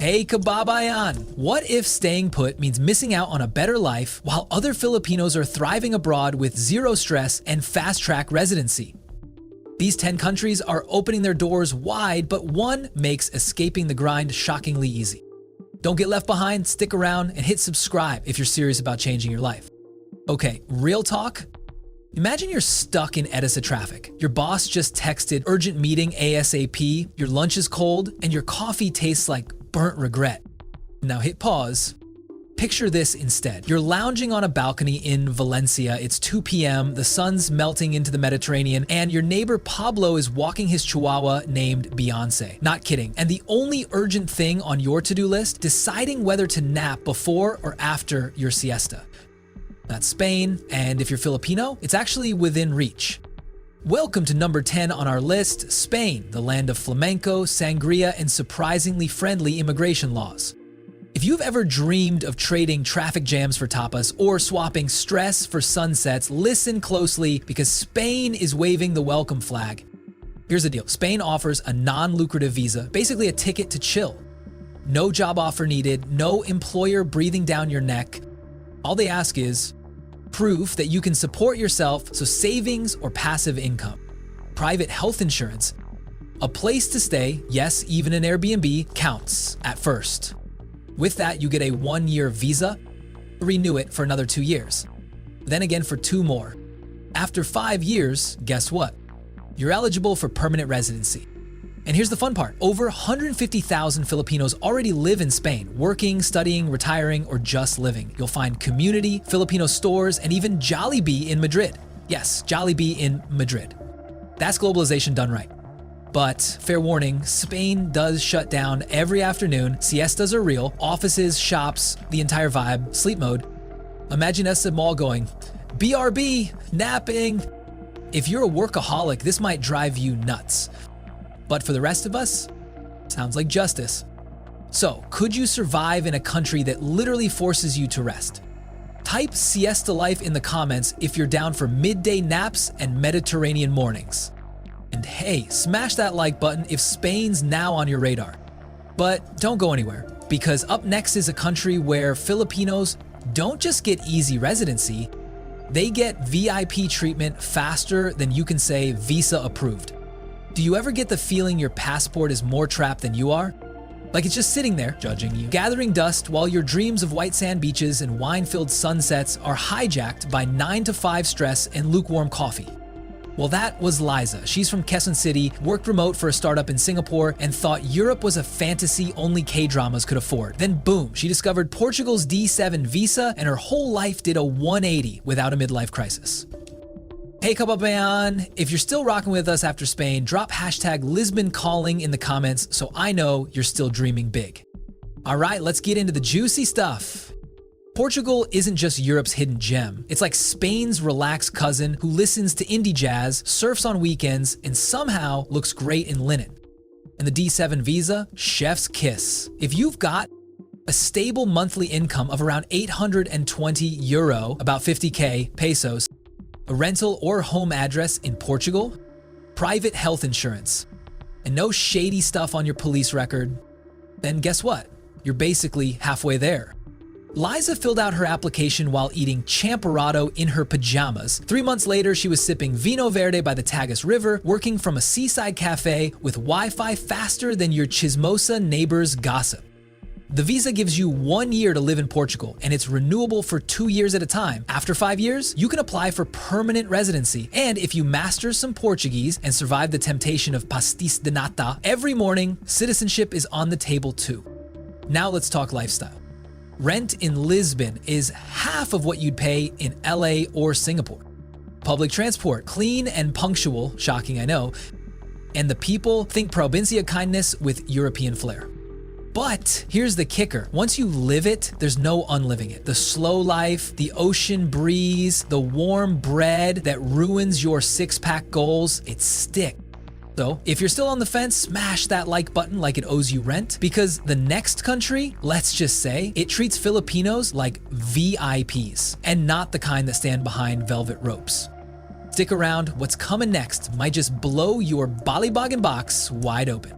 Hey kababayan! What if staying put means missing out on a better life while other Filipinos are thriving abroad with zero stress and fast-track residency? These 10 countries are opening their doors wide, but one makes escaping the grind shockingly easy. Don't get left behind, stick around, and hit subscribe if you're serious about changing your life. Okay, real talk? Imagine you're stuck in Edessa traffic. Your boss just texted urgent meeting ASAP, your lunch is cold, and your coffee tastes like burnt regret. Now hit pause. Picture this instead. You're lounging on a balcony in Valencia. It's 2 p.m., the sun's melting into the Mediterranean, and your neighbor Pablo is walking his chihuahua named Beyonce. Not kidding. And the only urgent thing on your to-do list, deciding whether to nap before or after your siesta. That's Spain, and if you're Filipino, it's actually within reach. Welcome to number 10 on our list, Spain, the land of flamenco, sangria, and surprisingly friendly immigration laws. If you've ever dreamed of trading traffic jams for tapas or swapping stress for sunsets, listen closely because Spain is waving the welcome flag. Here's the deal. Spain offers a non-lucrative visa, basically a ticket to chill. No job offer needed, no employer breathing down your neck. All they ask is proof that you can support yourself, so savings or passive income, private health insurance, a place to stay, yes, even an Airbnb counts at first. With that, you get a 1-year visa, renew it for another 2 years, then again for 2 more. After 5 years, guess what? You're eligible for permanent residency. And here's the fun part. Over 150,000 Filipinos already live in Spain, working, studying, retiring, or just living. You'll find community, Filipino stores, and even Jollibee in Madrid. Yes, Jollibee in Madrid. That's globalization done right. But fair warning, Spain does shut down every afternoon. Siestas are real. Offices, shops, the entire vibe, sleep mode. Imagine us at mall going, BRB, napping. If you're a workaholic, this might drive you nuts. But for the rest of us, sounds like justice. So, could you survive in a country that literally forces you to rest? Type siesta life in the comments if you're down for midday naps and Mediterranean mornings. And hey, smash that like button if Spain's now on your radar. But don't go anywhere, because up next is a country where Filipinos don't just get easy residency, they get VIP treatment faster than you can say visa approved. Do you ever get the feeling your passport is more trapped than you are? Like it's just sitting there, judging you, gathering dust while your dreams of white sand beaches and wine-filled sunsets are hijacked by 9-to-5 stress and lukewarm coffee. Well, that was Liza. She's from Quezon City, worked remote for a startup in Singapore, and thought Europe was a fantasy only K-dramas could afford. Then boom, she discovered Portugal's D7 Visa, and her whole life did a 180 without a midlife crisis. Hey kababayan, if you're still rocking with us after Spain, drop hashtag Lisbon Calling in the comments so I know you're still dreaming big. All right, let's get into the juicy stuff. Portugal isn't just Europe's hidden gem. It's like Spain's relaxed cousin who listens to indie jazz, surfs on weekends, and somehow looks great in linen. And the D7 visa, chef's kiss. If you've got a stable monthly income of around 820 euro, about 50k pesos, a rental or home address in Portugal, private health insurance, and no shady stuff on your police record, then guess what? You're basically halfway there. Liza filled out her application while eating champorado in her pajamas. 3 months later, she was sipping vino verde by the Tagus River, working from a seaside cafe with Wi-Fi faster than your chismosa neighbor's gossip. The visa gives you 1 year to live in Portugal, and it's renewable for 2 years at a time. After 5 years, you can apply for permanent residency. And if you master some Portuguese and survive the temptation of pastis de nata, every morning, citizenship is on the table too. Now let's talk lifestyle. Rent in Lisbon is half of what you'd pay in LA or Singapore. Public transport, clean and punctual, shocking I know, and the people think provincia kindness with European flair. But here's the kicker. Once you live it, there's no unliving it. The slow life, the ocean breeze, the warm bread that ruins your six-pack goals, it sticks. So if you're still on the fence, smash that like button like it owes you rent, because the next country, let's just say, it treats Filipinos like VIPs and not the kind that stand behind velvet ropes. Stick around, what's coming next might just blow your ballyboggin box wide open.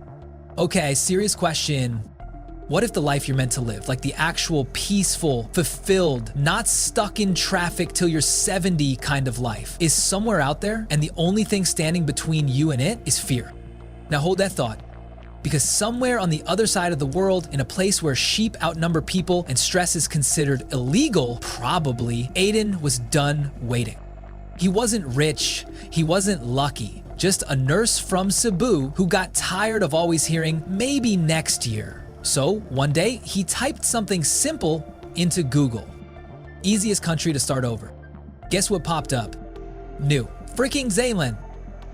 Okay, serious question. What if the life you're meant to live, like the actual peaceful, fulfilled, not stuck in traffic till you're 70 kind of life, is somewhere out there and the only thing standing between you and it is fear? Now hold that thought, because somewhere on the other side of the world, in a place where sheep outnumber people and stress is considered illegal, probably, Aiden was done waiting. He wasn't rich, he wasn't lucky, just a nurse from Cebu who got tired of always hearing, maybe next year. So one day, he typed something simple into Google. Easiest country to start over. Guess what popped up? New freaking Zealand.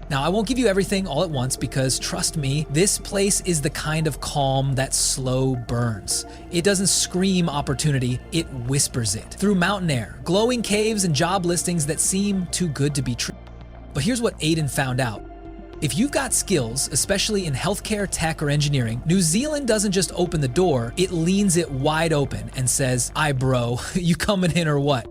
Now, I won't give you everything all at once because trust me, this place is the kind of calm that slow burns. It doesn't scream opportunity, it whispers it through mountain air, glowing caves, and job listings that seem too good to be true. But here's what Aiden found out. If you've got skills, especially in healthcare, tech, or engineering, New Zealand doesn't just open the door, it leans it wide open and says, "Aye bro, you coming in or what?"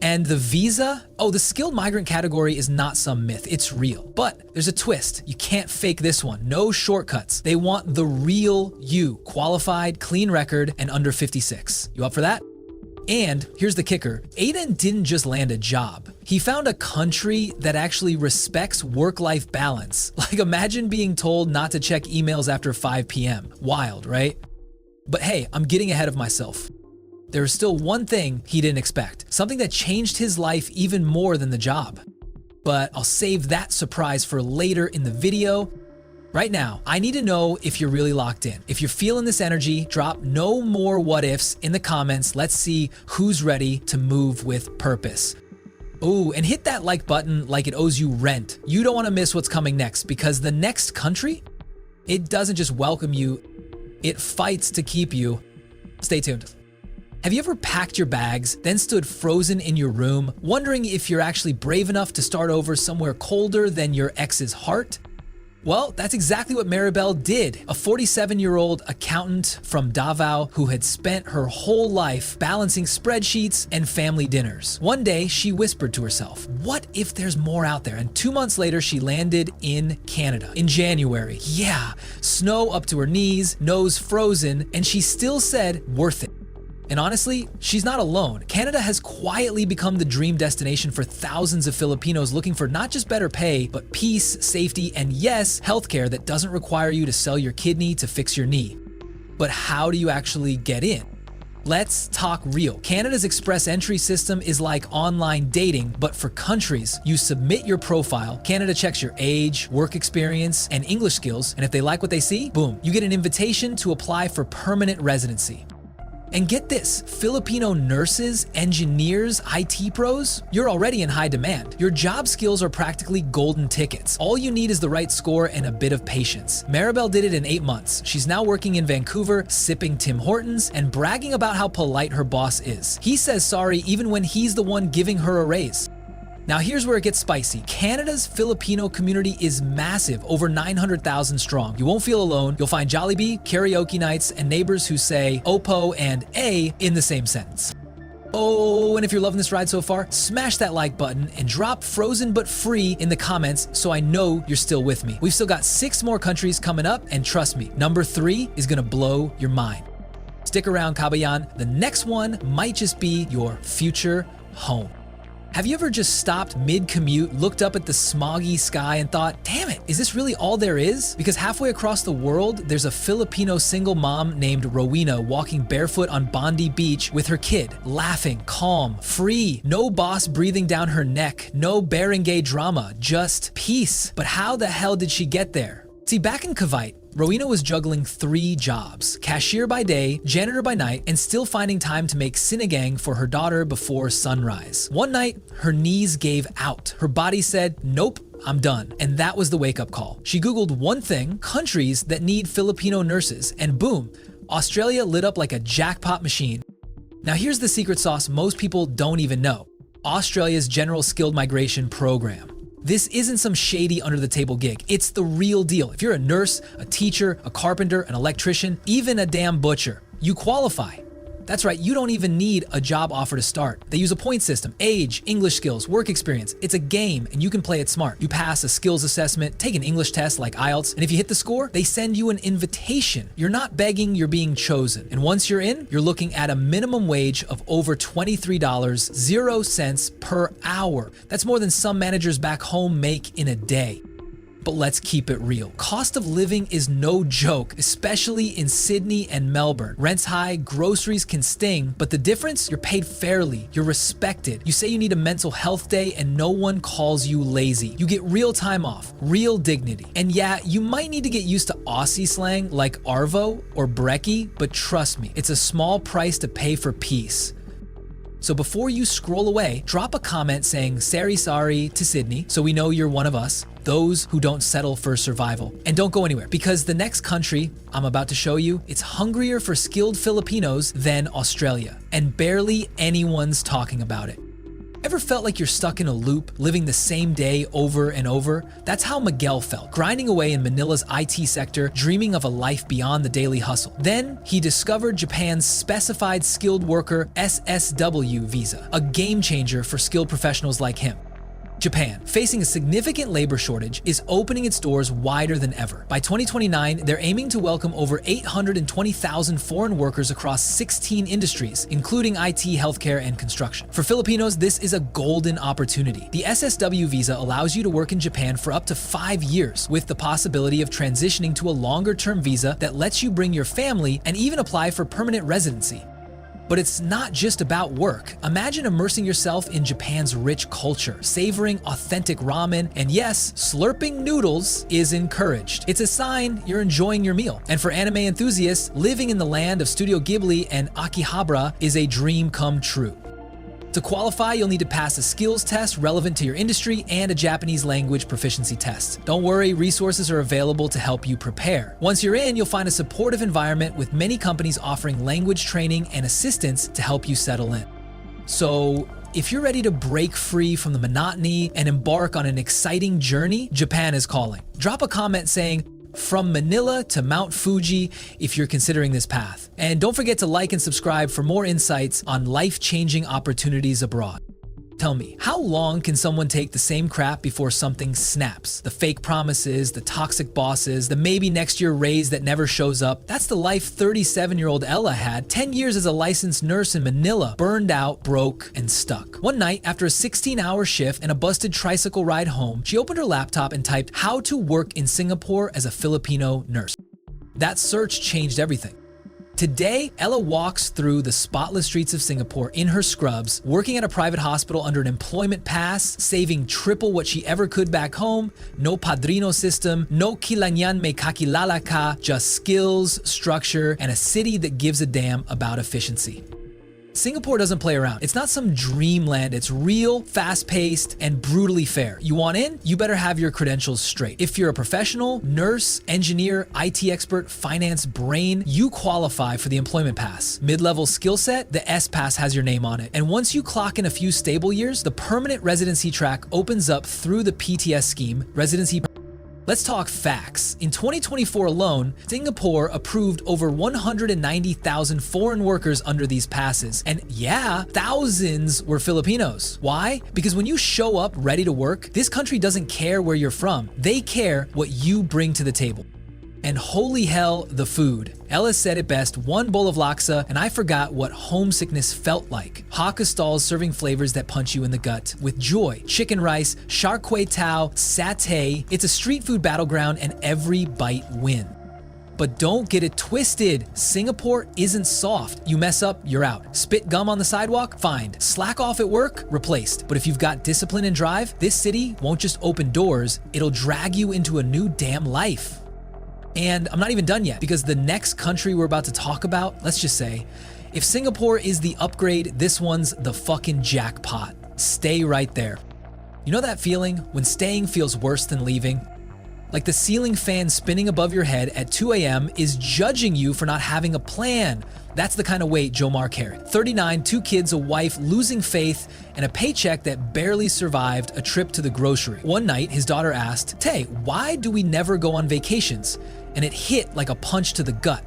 And the visa? Oh, the skilled migrant category is not some myth, it's real. But there's a twist, you can't fake this one, no shortcuts. They want the real you, qualified, clean record, and under 56. You up for that? And here's the kicker, Aiden didn't just land a job. He found a country that actually respects work-life balance. Like imagine being told not to check emails after 5 p.m. Wild, right? But hey, I'm getting ahead of myself. There's still one thing he didn't expect, something that changed his life even more than the job. But I'll save that surprise for later in the video. Right now, I need to know if you're really locked in. If you're feeling this energy, drop no more what ifs in the comments. Let's see who's ready to move with purpose. Ooh, and hit that like button like it owes you rent. You don't want to miss what's coming next because the next country, it doesn't just welcome you, it fights to keep you. Stay tuned. Have you ever packed your bags, then stood frozen in your room, wondering if you're actually brave enough to start over somewhere colder than your ex's heart? Well, that's exactly what Maribel did, a 47-year-old accountant from Davao who had spent her whole life balancing spreadsheets and family dinners. One day, she whispered to herself, what if there's more out there? And 2 months later, she landed in Canada in January. Yeah, snow up to her knees, nose frozen, and she still said, worth it. And honestly, she's not alone. Canada has quietly become the dream destination for thousands of Filipinos looking for not just better pay, but peace, safety, and yes, healthcare that doesn't require you to sell your kidney to fix your knee. But how do you actually get in? Let's talk real. Canada's express entry system is like online dating, but for countries. You submit your profile, Canada checks your age, work experience, and English skills, and if they like what they see, boom, you get an invitation to apply for permanent residency. And get this, Filipino nurses, engineers, IT pros, you're already in high demand. Your job skills are practically golden tickets. All you need is the right score and a bit of patience. Maribel did it in 8 months. She's now working in Vancouver, sipping Tim Hortons, and bragging about how polite her boss is. He says sorry even when he's the one giving her a raise. Now here's where it gets spicy. Canada's Filipino community is massive, over 900,000 strong. You won't feel alone. You'll find Jollibee, karaoke nights, and neighbors who say Opo and A in the same sentence. Oh, and if you're loving this ride so far, smash that like button and drop frozen but free in the comments so I know you're still with me. We've still got 6 more countries coming up, and trust me, number 3 is gonna blow your mind. Stick around, Kabayan. The next one might just be your future home. Have you ever just stopped mid-commute, looked up at the smoggy sky and thought, damn it, is this really all there is? Because halfway across the world, there's a Filipino single mom named Rowena walking barefoot on Bondi Beach with her kid, laughing, calm, free, no boss breathing down her neck, no barangay drama, just peace. But how the hell did she get there? See, back in Cavite, Rowena was juggling 3 jobs, cashier by day, janitor by night, and still finding time to make sinigang for her daughter before sunrise. One night, her knees gave out. Her body said, nope, I'm done. And that was the wake-up call. She Googled one thing, countries that need Filipino nurses, and boom, Australia lit up like a jackpot machine. Now here's the secret sauce most people don't even know. Australia's General Skilled Migration Program. This isn't some shady under-the-table gig. It's the real deal. If you're a nurse, a teacher, a carpenter, an electrician, even a damn butcher, you qualify. That's right, you don't even need a job offer to start. They use a point system, age, English skills, work experience. It's a game and you can play it smart. You pass a skills assessment, take an English test like IELTS, and if you hit the score, they send you an invitation. You're not begging, you're being chosen. And once you're in, you're looking at a minimum wage of over $23.00 per hour. That's more than some managers back home make in a day. But let's keep it real. Cost of living is no joke, especially in Sydney and Melbourne. Rent's high, groceries can sting, but the difference? You're paid fairly, you're respected. You say you need a mental health day and no one calls you lazy. You get real time off, real dignity. And yeah, you might need to get used to Aussie slang like arvo or brekkie, but trust me, it's a small price to pay for peace. So before you scroll away, drop a comment saying sorry to Sydney so we know you're one of us, those who don't settle for survival. And don't go anywhere because the next country I'm about to show you, it's hungrier for skilled Filipinos than Australia, and barely anyone's talking about it. Ever felt like you're stuck in a loop, living the same day over and over? That's how Miguel felt, grinding away in Manila's IT sector, dreaming of a life beyond the daily hustle. Then he discovered Japan's Specified Skilled Worker SSW Visa, a game changer for skilled professionals like him. Japan, facing a significant labor shortage, is opening its doors wider than ever. By 2029, they're aiming to welcome over 820,000 foreign workers across 16 industries, including IT, healthcare, and construction. For Filipinos, this is a golden opportunity. The SSW visa allows you to work in Japan for up to 5 years, with the possibility of transitioning to a longer-term visa that lets you bring your family and even apply for permanent residency. But it's not just about work. Imagine immersing yourself in Japan's rich culture, savoring authentic ramen, and yes, slurping noodles is encouraged. It's a sign you're enjoying your meal. And for anime enthusiasts, living in the land of Studio Ghibli and Akihabara is a dream come true. To qualify, you'll need to pass a skills test relevant to your industry and a Japanese language proficiency test. Don't worry, resources are available to help you prepare. Once you're in, you'll find a supportive environment with many companies offering language training and assistance to help you settle in. So, if you're ready to break free from the monotony and embark on an exciting journey, Japan is calling. Drop a comment saying, "From Manila to Mount Fuji," if you're considering this path. And don't forget to like and subscribe for more insights on life-changing opportunities abroad. Tell me, how long can someone take the same crap before something snaps? The fake promises, the toxic bosses, the maybe next year raise that never shows up. That's the life 37-year-old Ella had, 10 years as a licensed nurse in Manila, burned out, broke, and stuck. One night, after a 16-hour shift and a busted tricycle ride home, she opened her laptop and typed, "How to work in Singapore as a Filipino nurse." That search changed everything. Today, Ella walks through the spotless streets of Singapore in her scrubs, working at a private hospital under an employment pass, saving triple what she ever could back home, no padrino system, no kailangan may kakilala ka, just skills, structure, and a city that gives a damn about efficiency. Singapore doesn't play around. It's not some dreamland. It's real, fast-paced, and brutally fair. You want in? You better have your credentials straight. If you're a professional, nurse, engineer, IT expert, finance brain, you qualify for the employment pass. Mid-level skill set, the S pass has your name on it. And once you clock in a few stable years, the permanent residency track opens up through the PTS scheme, residency. Let's talk facts. In 2024 alone, Singapore approved over 190,000 foreign workers under these passes. And yeah, thousands were Filipinos. Why? Because when you show up ready to work, this country doesn't care where you're from. They care what you bring to the table. And holy hell, the food. Ella said it best, one bowl of laksa, and I forgot what homesickness felt like. Hakka stalls serving flavors that punch you in the gut. With joy, chicken rice, char kway tao, satay. It's a street food battleground and every bite win. But don't get it twisted. Singapore isn't soft. You mess up, you're out. Spit gum on the sidewalk? Fine. Slack off at work? Replaced. But if you've got discipline and drive, this city won't just open doors, it'll drag you into a new damn life. And I'm not even done yet, because the next country we're about to talk about, let's just say, if Singapore is the upgrade, this one's the fucking jackpot. Stay right there. You know that feeling when staying feels worse than leaving? Like the ceiling fan spinning above your head at 2 a.m. is judging you for not having a plan. That's the kind of weight Jomar carried. 39, 2 kids, a wife, losing faith, and a paycheck that barely survived a trip to the grocery. One night, his daughter asked, "Tay, why do we never go on vacations?" And it hit like a punch to the gut.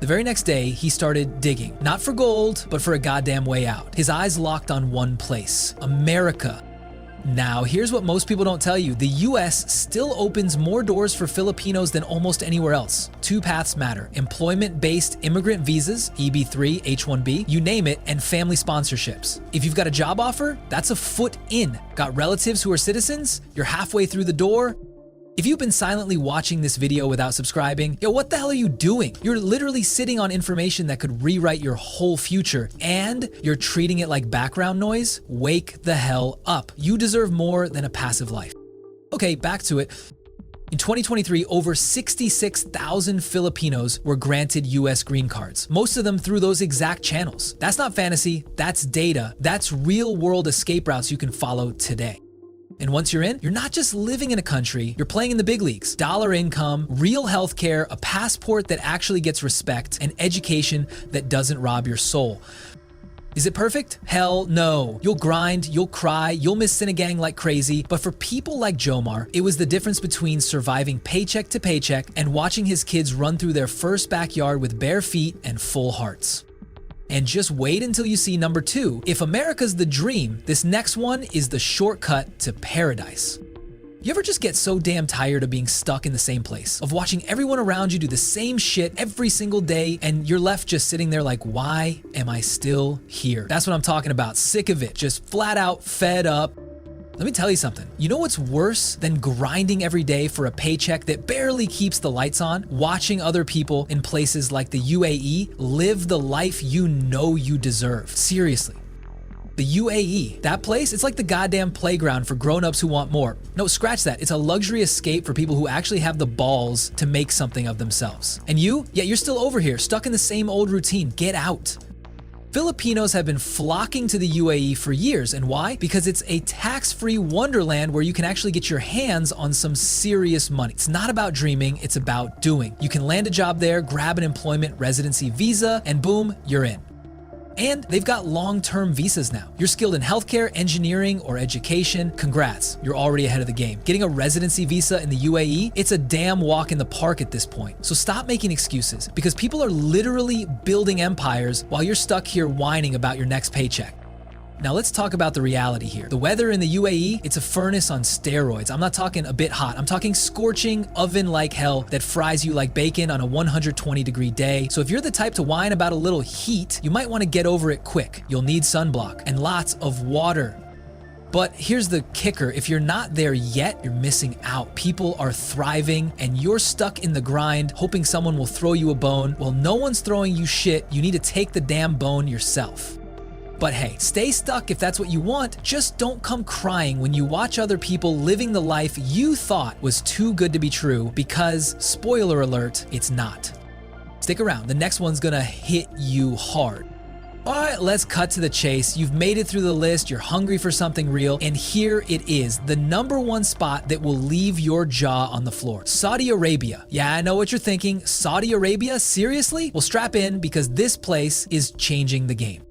The very next day, he started digging. Not for gold, but for a goddamn way out. His eyes locked on one place: America. Now, here's what most people don't tell you. The US still opens more doors for Filipinos than almost anywhere else. Two paths matter: employment-based immigrant visas, EB3, H1B, you name it, and family sponsorships. If you've got a job offer, that's a foot in. Got relatives who are citizens? You're halfway through the door. If you've been silently watching this video without subscribing, yo, what the hell are you doing? You're literally sitting on information that could rewrite your whole future, and you're treating it like background noise? Wake the hell up. You deserve more than a passive life. Okay, back to it. In 2023, over 66,000 Filipinos were granted US green cards, most of them through those exact channels. That's not fantasy, that's data, that's real-world escape routes you can follow today. And once you're in, you're not just living in a country, you're playing in the big leagues. Dollar income, real healthcare, a passport that actually gets respect, and education that doesn't rob your soul. Is it perfect? Hell no. You'll grind, you'll cry, you'll miss Sinigang like crazy, but for people like Jomar, it was the difference between surviving paycheck to paycheck and watching his kids run through their first backyard with bare feet and full hearts. And just wait until you see number 2. If America's the dream, this next one is the shortcut to paradise. You ever just get so damn tired of being stuck in the same place, of watching everyone around you do the same shit every single day, and you're left just sitting there like, why am I still here? That's what I'm talking about. Sick of it. Just flat out fed up. Let me tell you something. You know what's worse than grinding every day for a paycheck that barely keeps the lights on? Watching other people in places like the UAE live the life you know you deserve. Seriously. The UAE, that place, it's like the goddamn playground for grown-ups who want more. No, scratch that. It's a luxury escape for people who actually have the balls to make something of themselves. And you? Yeah, you're still over here, stuck in the same old routine. Get out. Filipinos have been flocking to the UAE for years, and why? Because it's a tax-free wonderland where you can actually get your hands on some serious money. It's not about dreaming, it's about doing. You can land a job there, grab an employment residency visa, and boom, you're in. And they've got long-term visas now. You're skilled in healthcare, engineering, or education. Congrats, you're already ahead of the game. Getting a residency visa in the UAE, it's a damn walk in the park at this point. So stop making excuses, because people are literally building empires while you're stuck here whining about your next paycheck. Now let's talk about the reality here. The weather in the UAE, it's a furnace on steroids. I'm not talking a bit hot. I'm talking scorching oven-like hell that fries you like bacon on a 120-degree day. So if you're the type to whine about a little heat, you might want to get over it quick. You'll need sunblock and lots of water. But here's the kicker. If you're not there yet, you're missing out. People are thriving and you're stuck in the grind, hoping someone will throw you a bone. Well, no one's throwing you shit. You need to take the damn bone yourself. But hey, stay stuck if that's what you want. Just don't come crying when you watch other people living the life you thought was too good to be true, because, spoiler alert, it's not. Stick around, the next one's gonna hit you hard. Alright, let's cut to the chase. You've made it through the list, you're hungry for something real, and here it is, the #1 spot that will leave your jaw on the floor. Saudi Arabia. Yeah, I know what you're thinking. Saudi Arabia? Seriously? Well, strap in, because this place is changing the game.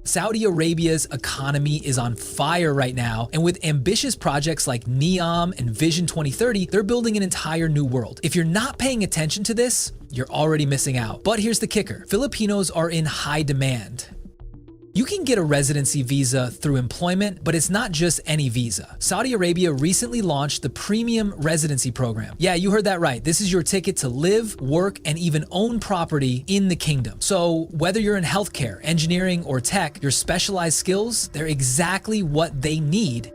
Saudi Arabia's economy is on fire right now, and with ambitious projects like NEOM and Vision 2030, they're building an entire new world. If you're not paying attention to this, you're already missing out. But here's the kicker. Filipinos are in high demand. You can get a residency visa through employment, but it's not just any visa. Saudi Arabia recently launched the Premium Residency Program. Yeah, you heard that right. This is your ticket to live, work, and even own property in the kingdom. So whether you're in healthcare, engineering, or tech, your specialized skills, they're exactly what they need.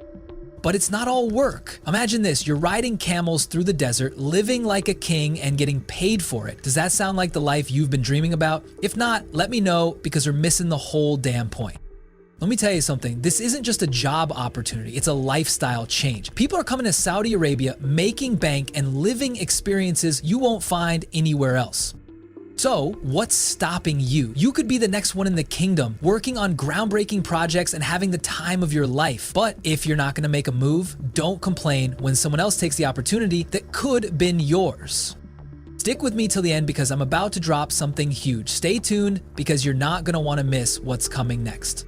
But it's not all work. Imagine this, you're riding camels through the desert, living like a king and getting paid for it. Does that sound like the life you've been dreaming about? If not, let me know, because we're missing the whole damn point. Let me tell you something, this isn't just a job opportunity, it's a lifestyle change. People are coming to Saudi Arabia, making bank and living experiences you won't find anywhere else. So, what's stopping you? You could be the next one in the kingdom, working on groundbreaking projects and having the time of your life. But if you're not gonna make a move, don't complain when someone else takes the opportunity that could have been yours. Stick with me till the end, because I'm about to drop something huge. Stay tuned, because you're not gonna wanna miss what's coming next.